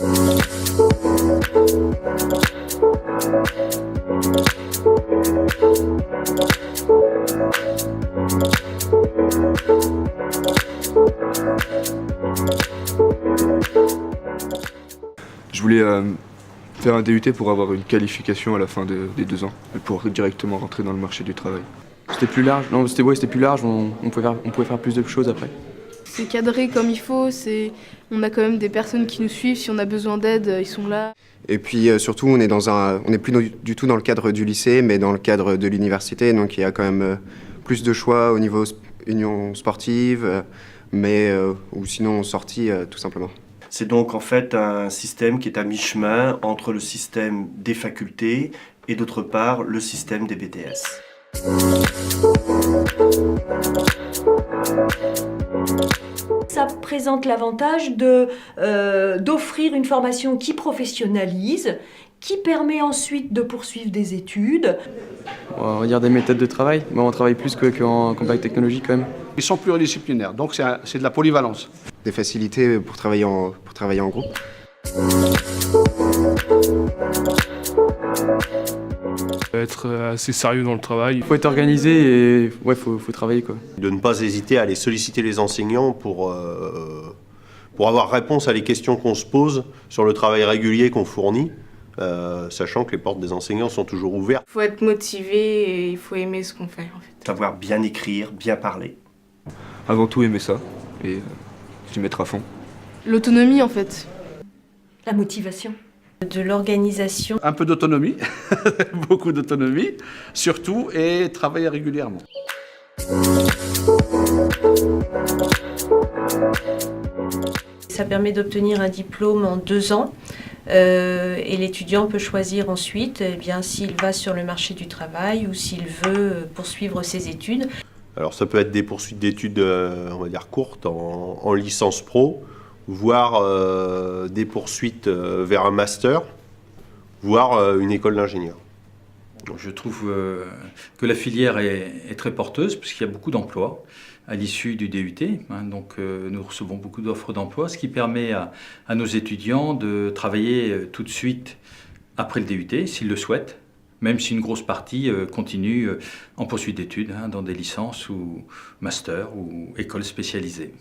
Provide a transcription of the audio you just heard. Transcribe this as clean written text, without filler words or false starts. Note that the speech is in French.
Je voulais faire un DUT pour avoir une qualification à la fin des 2 ans et pour directement rentrer dans le marché du travail. C'était plus large, non, c'était plus large, on pouvait faire plus de choses après. C'est cadré comme il faut, on a quand même des personnes qui nous suivent, si on a besoin d'aide, ils sont là. Et puis surtout, on n'est plus du tout dans le cadre du lycée, mais dans le cadre de l'université, donc il y a quand même plus de choix au niveau union sportive, ou sinon sortie tout simplement. C'est donc en fait un système qui est à mi-chemin entre le système des facultés et d'autre part le système des BTS. Ça présente l'avantage d'offrir une formation qui professionnalise, qui permet ensuite de poursuivre des études. On va dire des méthodes de travail, mais on travaille plus qu'en bac technologique quand même. Ils sont pluridisciplinaires, donc c'est de la polyvalence. Des facilités pour travailler en groupe. Être assez sérieux dans le travail. Il faut être organisé et faut travailler quoi. De ne pas hésiter à aller solliciter les enseignants pour avoir réponse à les questions qu'on se pose sur le travail régulier qu'on fournit, sachant que les portes des enseignants sont toujours ouvertes. Il faut être motivé et il faut aimer ce qu'on fait en fait. Savoir bien écrire, bien parler. Avant tout aimer ça et s'y mettre à fond. L'autonomie en fait. La motivation. De l'organisation. Un peu d'autonomie, beaucoup d'autonomie, surtout, et travailler régulièrement. Ça permet d'obtenir un diplôme en 2 ans et l'étudiant peut choisir ensuite s'il va sur le marché du travail ou s'il veut poursuivre ses études. Alors ça peut être des poursuites d'études, on va dire courtes, en licence pro, voire des poursuites vers un master, voire une école d'ingénieur. Je trouve que la filière est très porteuse puisqu'il y a beaucoup d'emplois à l'issue du DUT. Donc nous recevons beaucoup d'offres d'emploi, ce qui permet à nos étudiants de travailler tout de suite après le DUT, s'ils le souhaitent, même si une grosse partie continue en poursuite d'études dans des licences ou masters ou écoles spécialisées.